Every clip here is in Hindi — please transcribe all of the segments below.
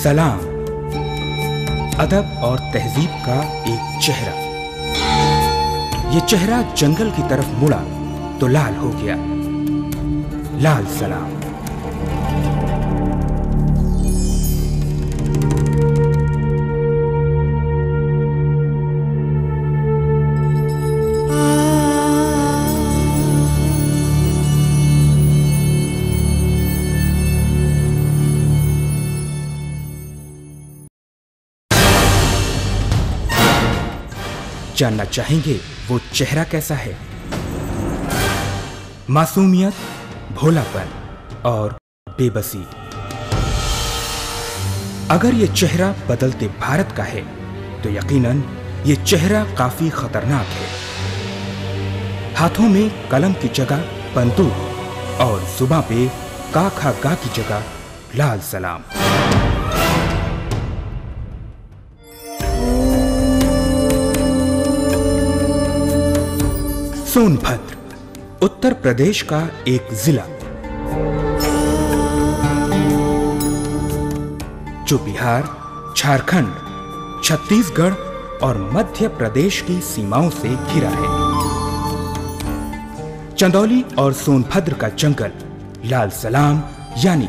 सलाम, अदब और तहजीब का एक चेहरा। ये चेहरा जंगल की तरफ मुड़ा तो लाल हो गया। लाल सलाम। जानना चाहेंगे वो चेहरा कैसा है? मासूमियत, भोलापन और बेबसी। अगर ये चेहरा बदलते भारत का है तो यकीनन ये चेहरा काफी खतरनाक है। हाथों में कलम की जगह बंदूक और जुबां पे का खा गा की जगह लाल सलाम। सोनभद्र उत्तर प्रदेश का एक जिला जो बिहार, झारखंड, छत्तीसगढ़ और मध्य प्रदेश की सीमाओं से घिरा है। चंदौली और सोनभद्र का जंगल लाल सलाम यानी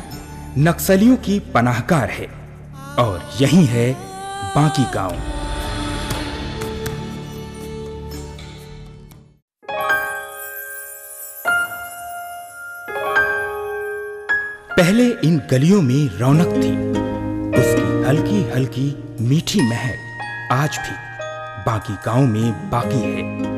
नक्सलियों की पनाहगार है और यही है बांकी गांव। पहले इन गलियों में रौनक थी। उसकी हल्की हल्की मीठी महक आज भी बांकी गांव में बाकी है।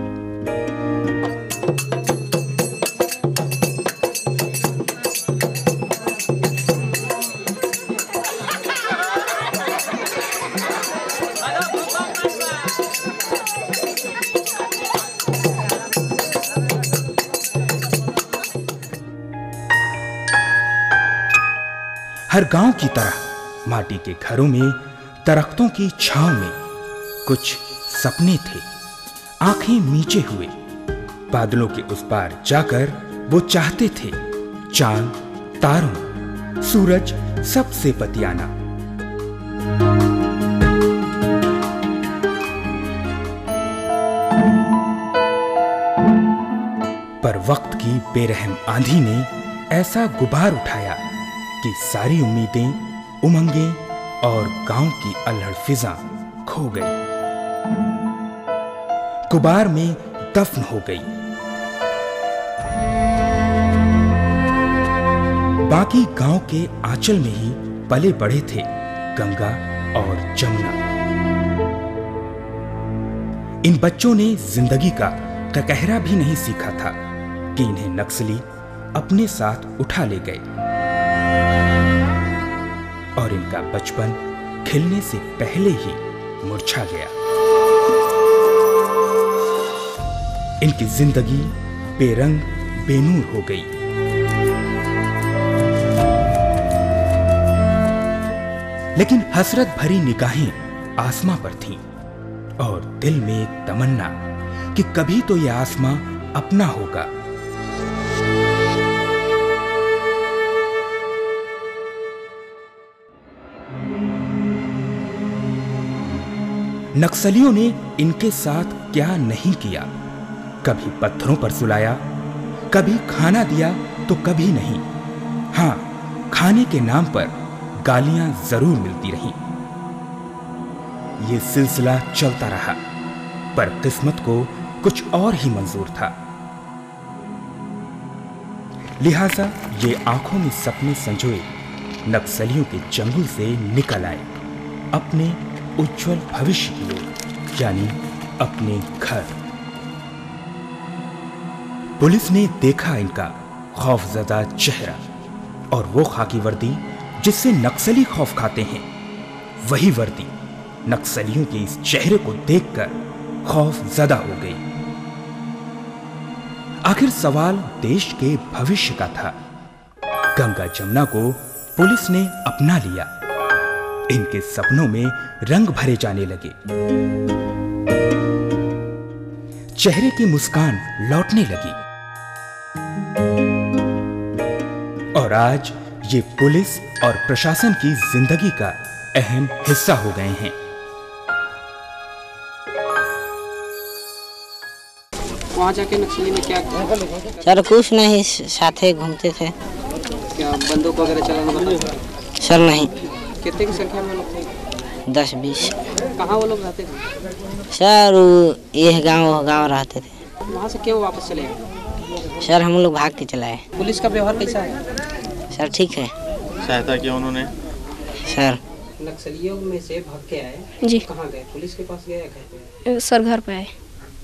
हर गांव की तरह माटी के घरों में, दरख्तों की छांव में कुछ सपने थे, आंखें मीचे हुए। बादलों के उस पार जाकर वो चाहते थे चांद, तारों, सूरज सबसे बतियाना। पर वक्त की बेरहम आंधी ने ऐसा गुबार उठाया कि सारी उम्मीदें, उमंगें और गांव की अल्हड़ फिजा खो गई, गुबार में दफन हो गई। बाकी गांव के आंचल में ही पले बड़े थे गंगा और जमुना। इन बच्चों ने जिंदगी का कहकहरा भी नहीं सीखा था कि इन्हें नक्सली अपने साथ उठा ले गए और इनका बचपन खिलने से पहले ही मुरझा गया। इनकी जिंदगी बेरंग बेनूर हो गई। लेकिन हसरत भरी निगाहें आसमां पर थीं और दिल में एक तमन्ना कि कभी तो यह आसमां अपना होगा। नक्सलियों ने इनके साथ क्या नहीं किया। कभी पत्थरों पर सुलाया, कभी खाना दिया तो कभी नहीं। हां, खाने के नाम पर गालियां जरूर मिलती रहीं। यह सिलसिला चलता रहा, पर किस्मत को कुछ और ही मंजूर था। लिहाजा ये आंखों में सपने संजोए नक्सलियों के जंगल से निकल आए अपने उज्जवल भविष्य की ओर, यानी अपने घर। पुलिस ने देखा इनका खौफजदा चेहरा और वो खाकी वर्दी जिससे नक्सली खौफ खाते हैं, वही वर्दी नक्सलियों के इस चेहरे को देखकर खौफजदा हो गई। आखिर सवाल देश के भविष्य का था। गंगा जमुना को पुलिस ने अपना लिया। इनके सपनों में रंग भरे जाने लगे। चेहरे की मुस्कान लौटने लगी। और आज ये पुलिस और प्रशासन की जिंदगी का अहम हिस्सा हो गए हैं। वहाँ जाके नक्सली में क्या किया? सर कुछ नहीं, साथ ही घूमते थे। क्या बंदूक वगैरह चलाना बताते? सर नहीं। कितने की संख्या में लोग थे? 10-20। कहाँ वो लोग रहते थे? सर ये गांव रहते थे। वहाँ से क्यों वापस चले गए? सर हम लोग भाग के चलाए। पुलिस का व्यवहार कैसा है? सर ठीक है। सहायता किया उन्होंने? सर नक्सलियों में से भाग के आए जी। कहाँ गए? पुलिस के पास गए या घर पे आए? सर घर पे आए।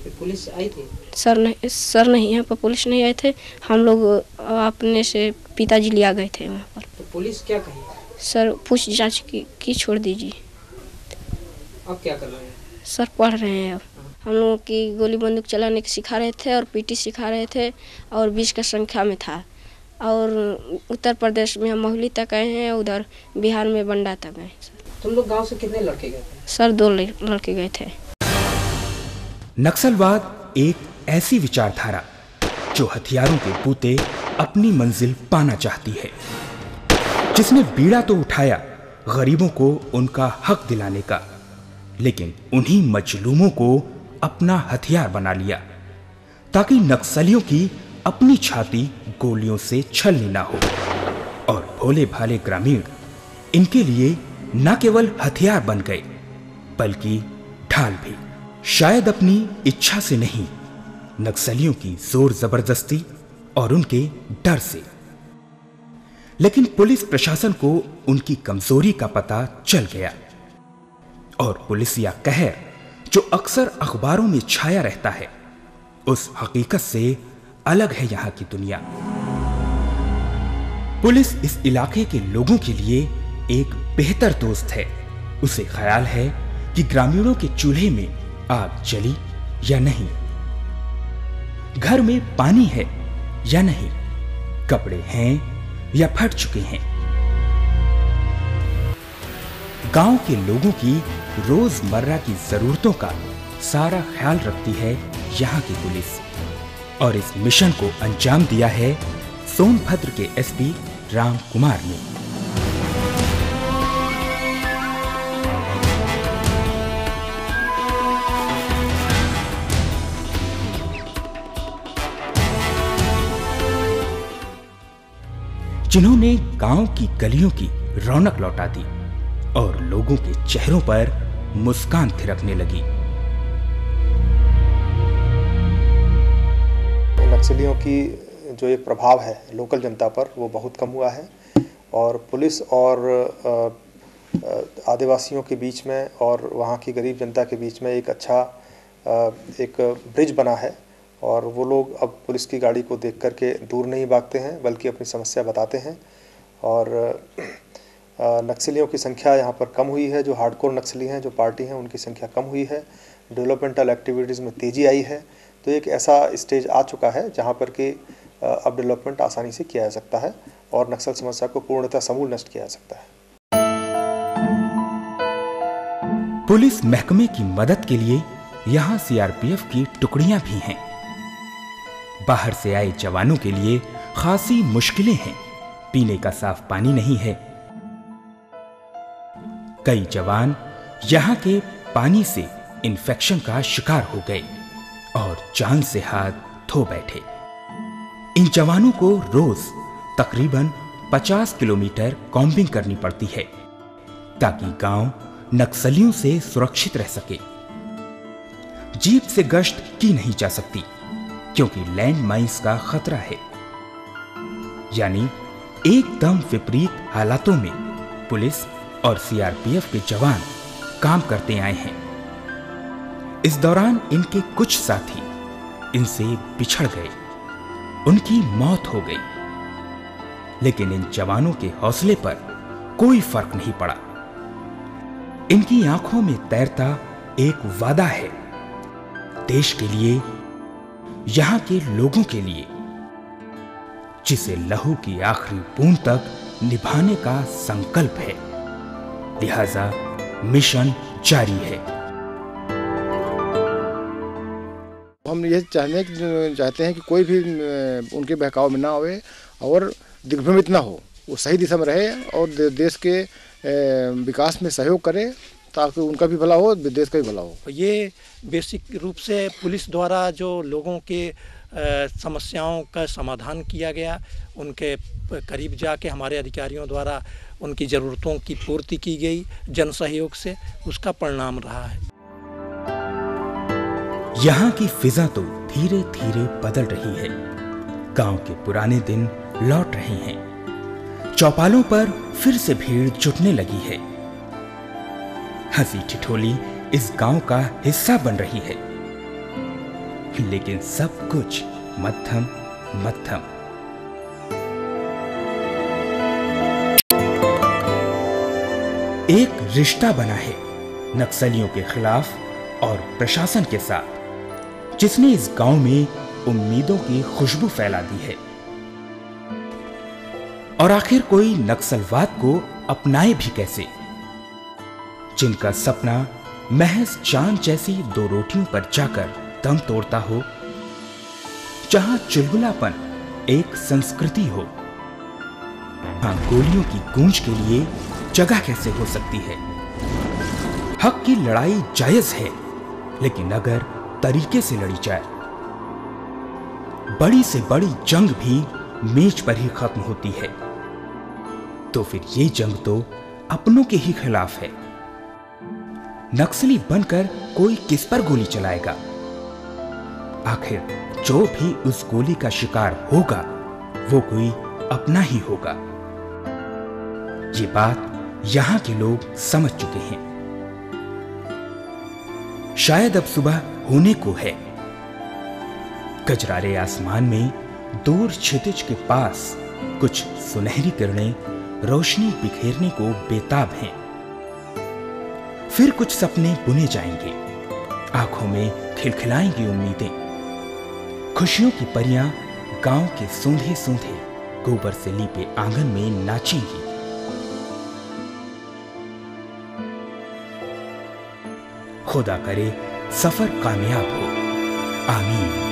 फिर पुलिस आई थी? सर नहीं, यहाँ पर पुलिस नहीं आए थे। हम लोग अपने से पिताजी लिया गए थे वहाँ पर। तो पुलिस क्या कही? सर पूछ जांच की छोड़ दीजिए। अब क्या कर रहे हैं? सर पढ़ रहे हैं। अब हम लोगों की गोली बंदूक चलाने की सिखा रहे थे और पीटी सिखा रहे थे और 20 का संख्या में था। और उत्तर प्रदेश में हम मोहली तक आए हैं, उधर बिहार में बंडा तक गए। तुम लोग गांव से कितने लड़के गए थे? सर 2 लड़के गए थे। नक्सलवाद एक ऐसी विचारधारा जो हथियारों के बूते अपनी मंजिल पाना चाहती है, जिसने बीड़ा तो उठाया गरीबों को उनका हक दिलाने का, लेकिन उन्हीं मजलूमों को अपना हथियार बना लिया ताकि नक्सलियों की अपनी छाती गोलियों से छलनी ना हो। और भोले भाले ग्रामीण इनके लिए न केवल हथियार बन गए बल्कि ढाल भी। शायद अपनी इच्छा से नहीं, नक्सलियों की जोर जबरदस्ती और उनके डर से। लेकिन पुलिस प्रशासन को उनकी कमजोरी का पता चल गया और पुलिसिया कहर जो अक्सर अखबारों में छाया रहता है, उस हकीकत से अलग है यहां की दुनिया। पुलिस इस इलाके के लोगों के लिए एक बेहतर दोस्त है। उसे ख्याल है कि ग्रामीणों के चूल्हे में आग जली या नहीं, घर में पानी है या नहीं, कपड़े हैं या फट चुके हैं। गांव के लोगों की रोजमर्रा की जरूरतों का सारा ख्याल रखती है यहां की पुलिस। और इस मिशन को अंजाम दिया है सोनभद्र के एसपी राम कुमार ने। जिन्होंने गांव की गलियों की रौनक लौटा दी और लोगों के चेहरों पर मुस्कान थिरकने लगी। नक्सलियों की जो एक प्रभाव है लोकल जनता पर वो बहुत कम हुआ है और पुलिस और आदिवासियों के बीच में और वहाँ की गरीब जनता के बीच में एक अच्छा एक ब्रिज बना है। और वो लोग अब पुलिस की गाड़ी को देख कर के दूर नहीं भागते हैं बल्कि अपनी समस्या बताते हैं। और नक्सलियों की संख्या यहाँ पर कम हुई है। जो हार्डकोर नक्सली हैं, जो पार्टी हैं, उनकी संख्या कम हुई है। डेवलपमेंटल एक्टिविटीज़ में तेज़ी आई है। तो एक ऐसा स्टेज आ चुका है जहाँ पर कि अब डेवलपमेंट आसानी से किया जा सकता है और नक्सल समस्या को पूर्णतः समूल नष्ट किया जा सकता है। पुलिस महकमे की मदद के लिए यहाँ सीआरपीएफ की टुकड़ियां भी हैं। बाहर से आए जवानों के लिए खासी मुश्किलें हैं। पीने का साफ पानी नहीं है। कई जवान यहाँ के पानी से इन्फेक्शन का शिकार हो गए और जान से हाथ धो बैठे। इन जवानों को रोज तकरीबन 50 किलोमीटर कॉम्बिंग करनी पड़ती है ताकि गांव नक्सलियों से सुरक्षित रह सके। जीप से गश्त की नहीं जा सकती क्योंकि लैंड माइंस का खतरा है। यानी एकदम विपरीत हालातों में पुलिस और सीआरपीएफ के जवान काम करते आए हैं। इस दौरान इनके कुछ साथी इनसे बिछड़ गए, उनकी मौत हो गई। लेकिन इन जवानों के हौसले पर कोई फर्क नहीं पड़ा। इनकी आंखों में तैरता एक वादा है, देश के लिए, यहां के लोगों के लिए, जिसे लहू की आखिरी बूंद तक निभाने का संकल्प है। लिहाजा मिशन जारी है। हम ये चाहते हैं कि कोई भी उनके बहकाव में ना आवे और दिग्भ्रमित ना हो, वो सही दिशा में रहे और देश के विकास में सहयोग करें ताकि उनका भी भला हो, देश का भी भला हो। ये बेसिक रूप से पुलिस द्वारा जो लोगों के समस्याओं का समाधान किया गया, उनके करीब जाके हमारे अधिकारियों द्वारा उनकी ज़रूरतों की पूर्ति की गई जन सहयोग से, उसका परिणाम रहा है। यहाँ की फिजा तो धीरे धीरे बदल रही है। गांव के पुराने दिन लौट रहे हैं। चौपालों पर फिर से भीड़ जुटने लगी है। हंसी ठिठोली इस गांव का हिस्सा बन रही है, लेकिन सब कुछ मध्यम मध्यम। एक रिश्ता बना है नक्सलियों के खिलाफ और प्रशासन के साथ, जिसने इस गांव में उम्मीदों की खुशबू फैला दी है। और आखिर कोई नक्सलवाद को अपनाए भी कैसे, जिनका सपना महज चांद जैसी 2 रोटियों पर जाकर दम तोड़ता हो, जहां चुलबुलापन एक संस्कृति हो। हाँ, गोलियों की गूंज के लिए जगह कैसे हो सकती है। हक की लड़ाई जायज है, लेकिन अगर तरीके से लड़ी जाए। बड़ी से बड़ी जंग भी मेज पर ही खत्म होती है, तो फिर ये जंग तो अपनों के ही खिलाफ है। नक्सली बनकर कोई किस पर गोली चलाएगा? आखिर जो भी उस गोली का शिकार होगा, वो कोई अपना ही होगा। ये बात यहां के लोग समझ चुके हैं। शायद अब सुबह होने को है। गजरारे आसमान में दूर क्षितिज के पास कुछ सुनहरी किरणें रोशनी बिखेरने को बेताब हैं। फिर कुछ सपने बुने जाएंगे, आंखों में खिलखिलाएंगी उम्मीदें। खुशियों की परियां गांव के सूंधे सूंधे गोबर से लीपे आंगन में नाचेंगी। खुदा करे सफर कामयाब हो। आमीन।